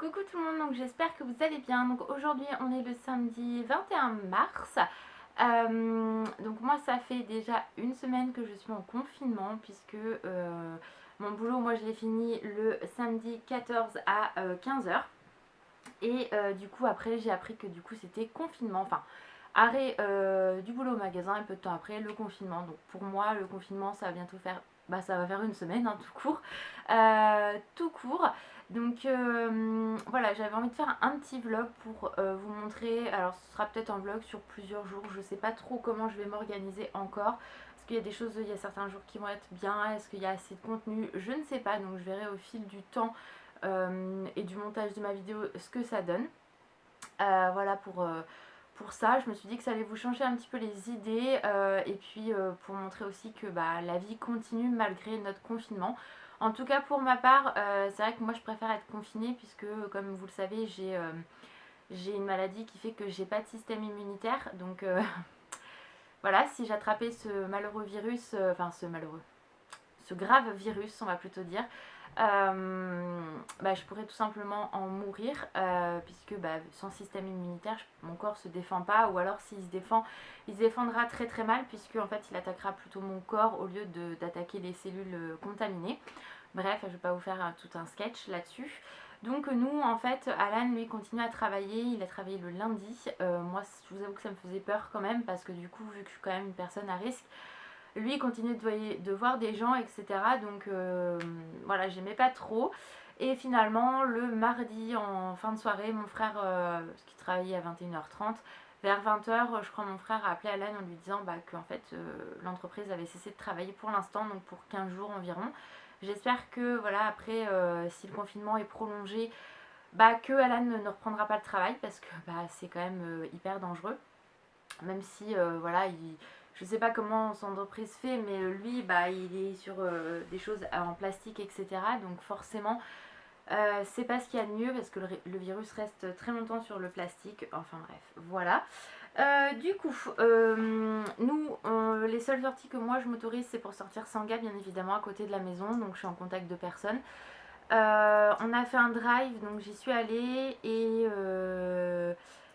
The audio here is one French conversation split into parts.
Coucou tout le monde, donc j'espère que vous allez bien. Donc aujourd'hui on est le samedi 21 mars. Donc moi ça fait déjà une semaine que je suis en confinement puisque mon boulot moi je l'ai fini le samedi 14 à 15 h. Et du coup après j'ai appris que du coup c'était confinement, enfin arrêt du boulot au magasin et peu de temps après le confinement. Donc pour moi le confinement ça va bientôt faire, bah ça va faire une semaine hein, tout court. Tout court. Donc voilà, j'avais envie de faire un petit vlog pour vous montrer. Alors ce sera peut-être un vlog sur plusieurs jours, je sais pas trop comment je vais m'organiser encore. Est-ce qu'il y a des choses, il y a certains jours qui vont être bien, est-ce qu'il y a assez de contenu, je ne sais pas, donc je verrai au fil du temps et du montage de ma vidéo ce que ça donne. Voilà pour ça, je me suis dit que ça allait vous changer un petit peu les idées et puis pour montrer aussi que bah, la vie continue malgré notre confinement. En tout cas pour ma part, c'est vrai que moi je préfère être confinée puisque comme vous le savez j'ai une maladie qui fait que j'ai pas de système immunitaire. Donc voilà, si j'attrapais ce malheureux virus, enfin ce grave virus on va plutôt dire, bah, je pourrais tout simplement en mourir puisque bah, sans système immunitaire mon corps se défend pas, ou alors s'il se défend il se défendra très très mal puisque en fait il attaquera plutôt mon corps au lieu d'attaquer les cellules contaminées. Bref, je vais pas vous faire tout un sketch là-dessus. Donc nous en fait Alan lui continue à travailler, il a travaillé le lundi. Moi je vous avoue que ça me faisait peur quand même parce que du coup vu que je suis quand même une personne à risque, lui il continue de voir des gens, etc. Donc voilà, j'aimais pas trop. Et finalement, le mardi en fin de soirée, mon frère, qui travaillait à 21h30, vers 20 h, je crois, mon frère a appelé Alan en lui disant bah, que en fait, l'entreprise avait cessé de travailler pour l'instant, donc pour 15 jours environ. J'espère que voilà, après, si le confinement est prolongé, bah, que Alan ne reprendra pas le travail parce que bah, c'est quand même hyper dangereux. Même si voilà, je sais pas comment son entreprise fait, mais lui bah, il est sur des choses en plastique, etc. Donc forcément c'est pas ce qu'il y a de mieux parce que le virus reste très longtemps sur le plastique. Enfin bref, voilà. Du coup, nous, les seules sorties que moi je m'autorise, c'est pour sortir sans gars, bien évidemment, à côté de la maison. Donc je suis en contact de personne. On a fait un drive, donc j'y suis allée et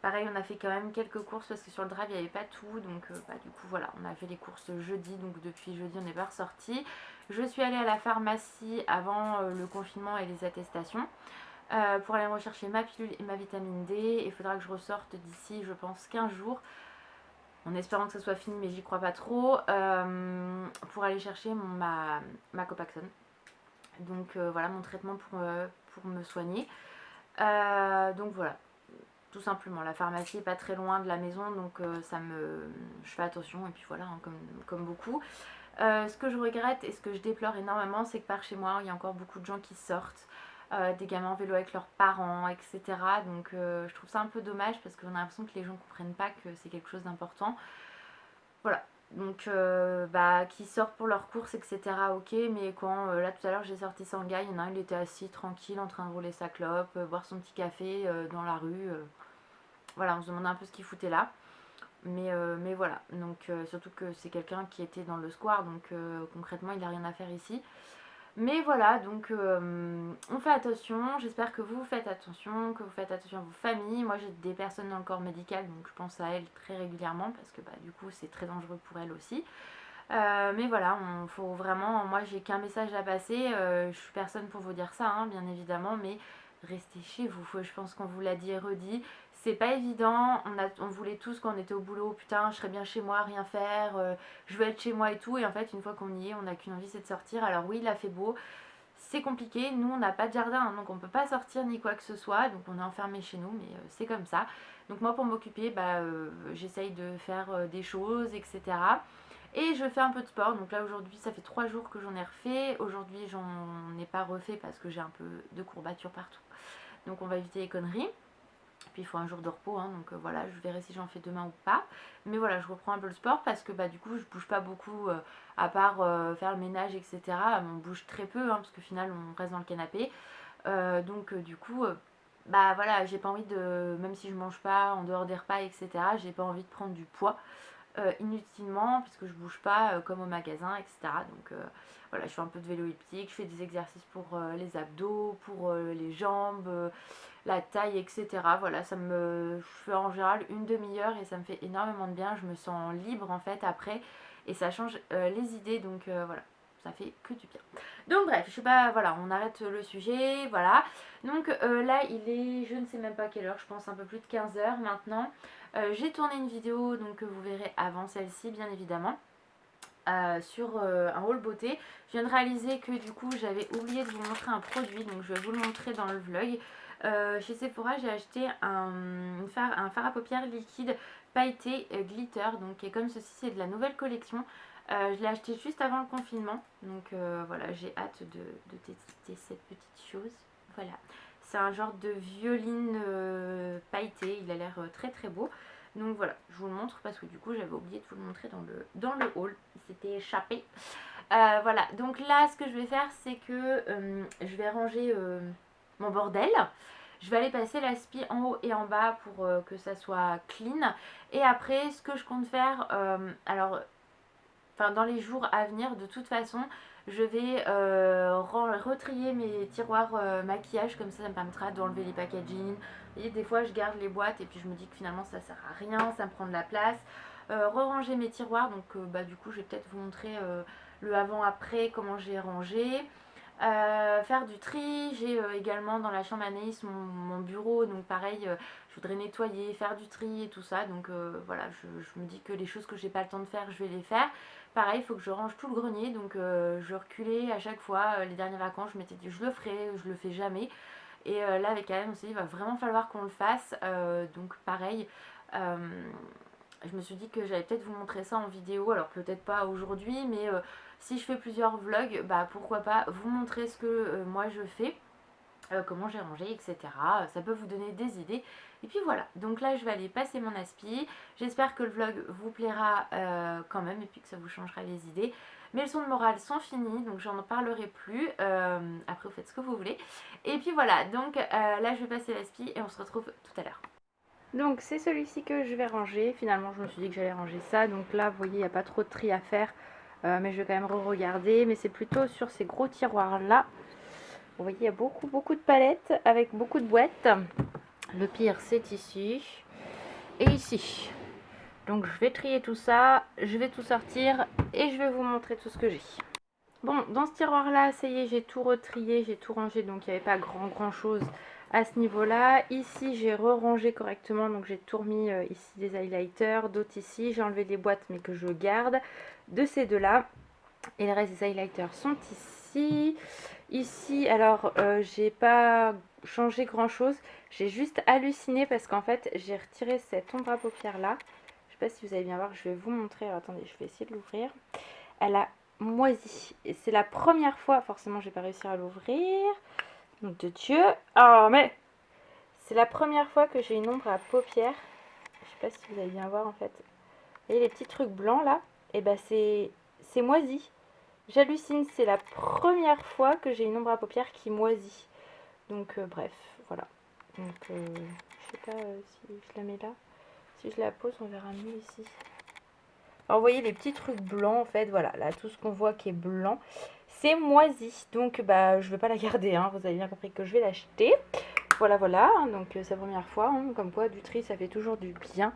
pareil, on a fait quand même quelques courses parce que sur le drive il n'y avait pas tout. Donc bah, du coup, voilà, on a fait les courses jeudi. Donc depuis jeudi, on n'est pas ressorti. Je suis allée à la pharmacie avant le confinement et les attestations pour aller rechercher ma pilule et ma vitamine D. Il faudra que je ressorte d'ici, je pense, 15 jours, en espérant que ça soit fini, mais j'y crois pas trop, pour aller chercher ma Copaxone. Donc voilà, mon traitement pour me soigner. Donc voilà, tout simplement. La pharmacie est pas très loin de la maison, donc je fais attention, et puis voilà, hein, comme beaucoup. Ce que je regrette et ce que je déplore énormément, c'est que par chez moi, il y a encore beaucoup de gens qui sortent, des gamins en vélo avec leurs parents, etc. Donc je trouve ça un peu dommage parce qu'on a l'impression que les gens ne comprennent pas que c'est quelque chose d'important. Voilà. Donc bah, qui sortent pour leurs courses, etc. Ok, mais quand là tout à l'heure j'ai sorti Sangha, il y en a un, il était assis tranquille en train de rouler sa clope, boire son petit café dans la rue. Voilà, on se demandait un peu ce qu'il foutait là. Mais voilà, donc surtout que c'est quelqu'un qui était dans le square, donc concrètement il n'a rien à faire ici. Mais voilà, donc on fait attention, j'espère que vous faites attention, que vous faites attention à vos familles. Moi j'ai des personnes dans le corps médical, donc je pense à elles très régulièrement parce que bah, du coup c'est très dangereux pour elles aussi. Mais voilà, faut vraiment, moi j'ai qu'un message à passer, je suis personne pour vous dire ça, hein, bien évidemment, mais restez chez vous. Je pense qu'on vous l'a dit et redit, c'est pas évident. On voulait tous quand on était au boulot, putain, je serais bien chez moi, rien faire, je veux être chez moi et tout. Et en fait, une fois qu'on y est, on n'a qu'une envie, c'est de sortir. Alors oui, il a fait beau, c'est compliqué. Nous, on n'a pas de jardin, hein, donc on peut pas sortir ni quoi que ce soit. Donc on est enfermé chez nous, mais c'est comme ça. Donc moi, pour m'occuper, bah, j'essaye de faire des choses, etc. Et je fais un peu de sport. Donc là, aujourd'hui, ça fait 3 jours que j'en ai refait. Aujourd'hui, j'en ai pas refait parce que j'ai un peu de courbatures partout. Donc on va éviter les conneries. Puis il faut un jour de repos, hein, donc voilà, je verrai si j'en fais demain ou pas. Mais voilà, je reprends un peu le sport parce que bah, du coup, je bouge pas beaucoup, à part faire le ménage, etc. On bouge très peu, hein, parce qu'au final, on reste dans le canapé. Donc du coup, bah voilà, j'ai pas envie de, même si je mange pas en dehors des repas, etc., j'ai pas envie de prendre du poids. inutilement puisque je bouge pas comme au magasin, etc. Donc voilà, je fais un peu de vélo elliptique, je fais des exercices pour les abdos, pour les jambes, la taille, etc. Voilà, je fais en général une demi-heure et ça me fait énormément de bien. Je me sens libre en fait après et ça change les idées, donc voilà, ça fait que du bien. Donc bref, je sais pas, voilà, on arrête le sujet, voilà. Donc là, il est, je ne sais même pas quelle heure, je pense un peu plus de 15 heures maintenant. J'ai tourné une vidéo, donc que vous verrez avant celle-ci, bien évidemment. Sur un haul beauté. Je viens de réaliser que du coup j'avais oublié de vous montrer un produit, donc je vais vous le montrer dans le vlog. Chez Sephora, j'ai acheté un fard à paupières liquide pailleté glitter, donc qui est comme ceci, c'est de la nouvelle collection. Je l'ai acheté juste avant le confinement, donc voilà, j'ai hâte de tester cette petite chose. Voilà, c'est un genre de violine pailleté, il a l'air très très beau. Donc voilà, je vous le montre parce que du coup j'avais oublié de vous le montrer dans le haul, il s'était échappé. Voilà, donc là ce que je vais faire c'est que je vais ranger mon bordel. Je vais aller passer l'aspi en haut et en bas pour que ça soit clean. Et après ce que je compte faire, dans les jours à venir de toute façon, je vais retrier mes tiroirs maquillage, comme ça me permettra d'enlever les packaging. Et des fois je garde les boîtes et puis je me dis que finalement ça sert à rien, ça me prend de la place. Re-ranger mes tiroirs, donc du coup je vais peut-être vous montrer le avant-après, comment j'ai rangé. Faire du tri, j'ai également dans la chambre Anaïs mon bureau, donc pareil, je voudrais nettoyer, faire du tri et tout ça, donc voilà, je me dis que les choses que j'ai pas le temps de faire, je vais les faire. Pareil, il faut que je range tout le grenier, donc je reculais à chaque fois, les dernières vacances, je m'étais dit je le ferai, je le fais jamais. Et là avec Alain, on s'est dit il va vraiment falloir qu'on le fasse, donc pareil. Je me suis dit que j'allais peut-être vous montrer ça en vidéo, alors peut-être pas aujourd'hui, mais si je fais plusieurs vlogs, bah pourquoi pas vous montrer ce que moi je fais, comment j'ai rangé, etc. Ça peut vous donner des idées. Et puis voilà, donc là je vais aller passer mon aspi. J'espère que le vlog vous plaira quand même et puis que ça vous changera les idées. Mes leçons de morale sont finies, donc j'en parlerai plus. Après vous faites ce que vous voulez. Et puis voilà, donc là je vais passer l'aspi et on se retrouve tout à l'heure. Donc c'est celui-ci que je vais ranger. Finalement je me suis dit que j'allais ranger ça. Donc là vous voyez il n'y a pas trop de tri à faire. Mais je vais quand même re-regarder. Mais c'est plutôt sur ces gros tiroirs là. Vous voyez il y a beaucoup de palettes avec beaucoup de boîtes. Le pire c'est ici. Et ici. Donc je vais trier tout ça. Je vais tout sortir. Et je vais vous montrer tout ce que j'ai. Bon, dans ce tiroir là, ça y est, j'ai tout retrié, j'ai tout rangé, donc il n'y avait pas grand chose à ce niveau là. Ici j'ai re-rangé correctement, donc j'ai tout remis ici des highlighters, d'autres ici, j'ai enlevé les boîtes mais que je garde de ces deux là. Et le reste des highlighters sont ici. Ici, alors j'ai pas changé grand chose, j'ai juste halluciné parce qu'en fait j'ai retiré cette ombre à paupières là. Je sais pas si vous allez bien voir, je vais vous montrer. Alors, attendez, je vais essayer de l'ouvrir. Elle a moisi. Et c'est la première fois, forcément, je vais pas réussir à l'ouvrir. Donc, de Dieu. Oh, mais c'est la première fois que j'ai une ombre à paupières. Je sais pas si vous allez bien voir en fait. Vous voyez les petits trucs blancs là? Et ben, c'est moisi. J'hallucine, c'est la première fois que j'ai une ombre à paupières qui moisit. Donc, bref, voilà. Donc, je sais pas si je la mets là. Si je la pose, on verra mieux ici. Alors, vous voyez les petits trucs blancs en fait, voilà, là tout ce qu'on voit qui est blanc, c'est moisi, donc bah je vais pas la garder, hein. Vous avez bien compris que je vais l'acheter. Voilà, donc c'est la première fois, hein. Comme quoi du tri ça fait toujours du bien.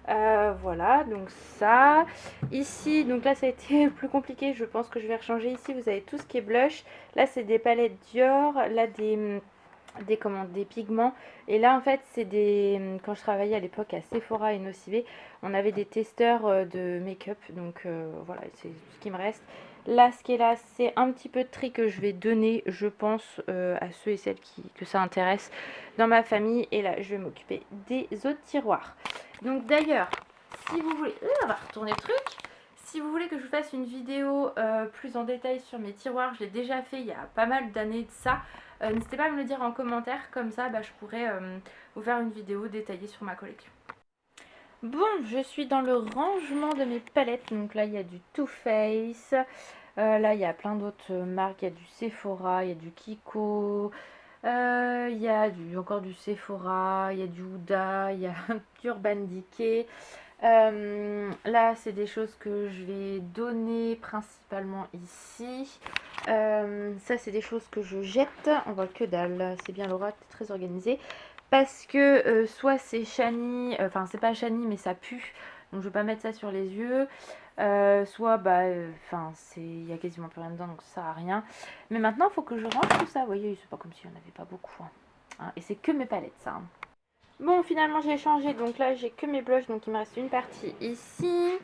Voilà, donc ça, ici, donc là ça a été plus compliqué, je pense que je vais rechanger. Ici vous avez tout ce qui est blush, là c'est des palettes Dior, là des pigments, et là en fait c'est quand je travaillais à l'époque à Sephora et Nocibé, on avait des testeurs de make-up, donc voilà, c'est ce qui me reste. Là ce qui est là, c'est un petit peu de tri que je vais donner, je pense, à ceux et celles que ça intéresse dans ma famille. Et là je vais m'occuper des autres tiroirs. Donc d'ailleurs, si vous voulez, on va retourner le truc. Si vous voulez que je vous fasse une vidéo plus en détail sur mes tiroirs, je l'ai déjà fait il y a pas mal d'années de ça. N'hésitez pas à me le dire en commentaire, comme ça je pourrais vous faire une vidéo détaillée sur ma collection. Bon, je suis dans le rangement de mes palettes. Donc là il y a du Too Faced, là il y a plein d'autres marques, il y a du Sephora, il y a du Kiko, il y a encore du Sephora, il y a du Huda, il y a du Urban Decay. Là, c'est des choses que je vais donner principalement ici. Ça, c'est des choses que je jette. On voit que dalle. C'est bien Laura, t'es très organisée. Parce que soit c'est Shani, enfin c'est pas Shani, mais ça pue. Donc je vais pas mettre ça sur les yeux. Soit bah, enfin il y a quasiment plus rien dedans, donc ça sert à rien. Mais maintenant, il faut que je range tout ça. Vous voyez, c'est pas comme s'il n'y en avait pas beaucoup, hein. Hein, et c'est que mes palettes, ça, hein. Bon, finalement, j'ai changé. Donc là, j'ai que mes blushs. Donc il me reste une partie ici.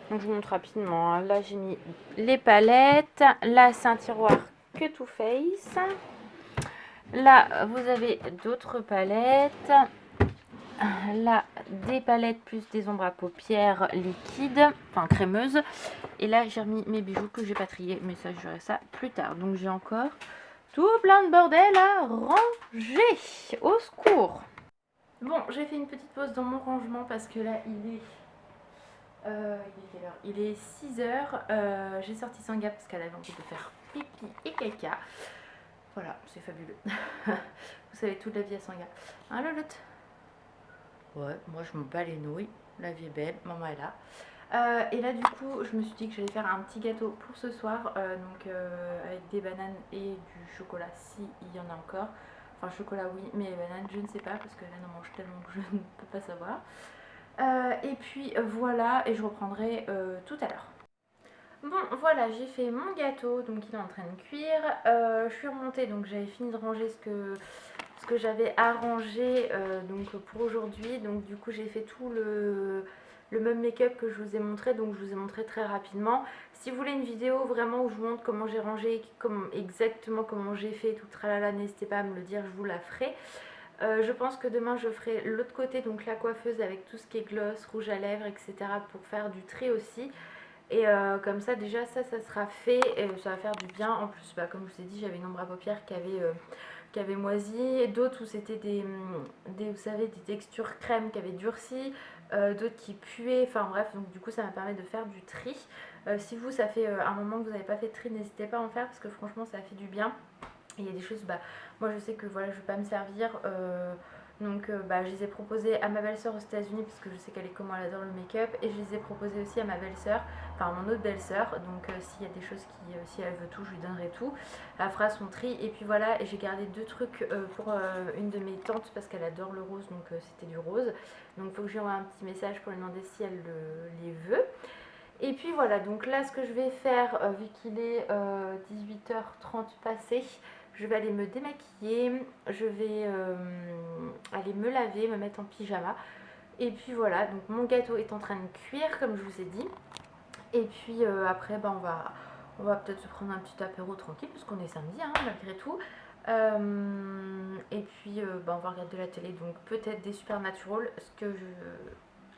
Donc je vous montre rapidement, hein. Là, j'ai mis les palettes. Là, c'est un tiroir que Too Faced. Là, vous avez d'autres palettes. Là, des palettes plus des ombres à paupières liquides, enfin crémeuses. Et là, j'ai remis mes bijoux que j'ai pas triés, mais ça, je verrai ça plus tard. Donc j'ai encore tout plein de bordel à ranger. Au secours! Bon, j'ai fait une petite pause dans mon rangement parce que là, il est quelle heure? Il est 6 h. J'ai sorti Sanga parce qu'elle avait envie de faire pipi et caca. Voilà, c'est fabuleux. Vous savez, toute la vie à Sanga. Hein, Lolotte? Ouais, moi je me bats les nouilles. La vie est belle, maman est là. Et là, du coup, je me suis dit que j'allais faire un petit gâteau pour ce soir. Avec des bananes et du chocolat, si il y en a encore. Enfin, chocolat, oui, mais les bananes, je ne sais pas parce que là, on mange tellement que je ne peux pas savoir. Et puis voilà, et je reprendrai tout à l'heure. Bon, voilà, j'ai fait mon gâteau, donc il est en train de cuire. Je suis remontée, donc j'avais fini de ranger ce que j'avais arrangé donc pour aujourd'hui. Donc du coup, j'ai fait tout le même make-up que je vous ai montré, donc je vous ai montré très rapidement. Si vous voulez une vidéo vraiment où je vous montre comment j'ai rangé, exactement comment j'ai fait, tout tralala, n'hésitez pas à me le dire, je vous la ferai. Je pense que demain je ferai l'autre côté, donc la coiffeuse avec tout ce qui est gloss, rouge à lèvres, etc. pour faire du tri aussi. Et comme ça déjà ça sera fait et ça va faire du bien. En plus bah, comme je vous ai dit, j'avais une ombre à paupières qui avait moisi, et d'autres où c'était vous savez, des textures crème qui avaient durci, d'autres qui puaient, enfin bref, donc du coup ça m'a permis de faire du tri. Si vous, ça fait un moment que vous n'avez pas fait de tri, n'hésitez pas à en faire parce que franchement ça fait du bien. Et il y a des choses, bah, moi je sais que voilà, je ne vais pas me servir, bah, je les ai proposées à ma belle-sœur aux États-Unis parce que je sais qu'elle est comment elle adore le make-up, et je les ai proposées aussi à ma belle-sœur, enfin à mon autre belle-sœur. Donc s'il y a des choses qui, si elle veut tout, je lui donnerai tout. Elle fera son tri, et puis voilà. Et j'ai gardé 2 trucs pour une de mes tantes parce qu'elle adore le rose, donc c'était du rose. Donc il faut que je lui envoie un petit message pour lui demander si elle les veut. Et puis voilà, donc là ce que je vais faire, vu qu'il est 18h30 passé, je vais aller me démaquiller, je vais aller me laver, me mettre en pyjama. Et puis voilà, donc mon gâteau est en train de cuire comme je vous ai dit. Et puis après, bah, on va peut-être se prendre un petit apéro tranquille parce qu'on est samedi, hein, malgré tout. Et puis bah, on va regarder la télé, donc peut-être des Supernatural, parce que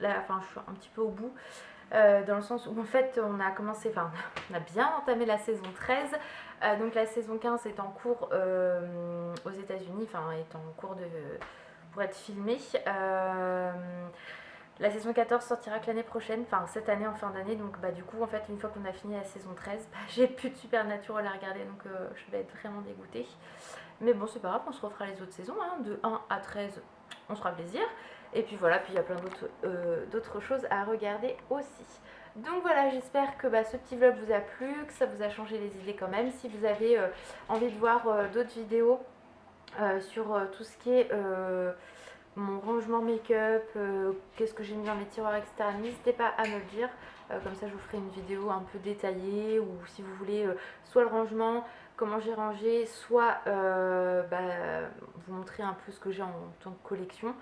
là, enfin, je suis un petit peu au bout. Dans le sens où en fait on a commencé, enfin on a bien entamé la saison 13, donc la saison 15 est en cours aux États-Unis, enfin est en cours pour être filmée. La saison 14 sortira que l'année prochaine, enfin cette année en fin d'année, donc bah du coup en fait une fois qu'on a fini la saison 13, bah, j'ai plus de Supernatural à regarder, donc je vais être vraiment dégoûtée. Mais bon, c'est pas grave, on se refera les autres saisons, hein, de 1 à 13, on se fera plaisir. Et puis voilà, puis il y a plein d'autres choses à regarder aussi. Donc voilà, j'espère que bah, ce petit vlog vous a plu, que ça vous a changé les idées quand même. Si vous avez envie de voir d'autres vidéos sur tout ce qui est mon rangement make-up, qu'est-ce que j'ai mis dans mes tiroirs, etc., n'hésitez pas à me le dire. Comme ça je vous ferai une vidéo un peu détaillée, ou si vous voulez soit le rangement, comment j'ai rangé, soit bah, vous montrer un peu ce que j'ai en tant que collection.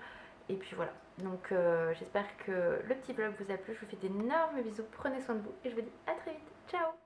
Et puis voilà, donc j'espère que le petit vlog vous a plu. Je vous fais d'énormes bisous, prenez soin de vous et je vous dis à très vite, ciao.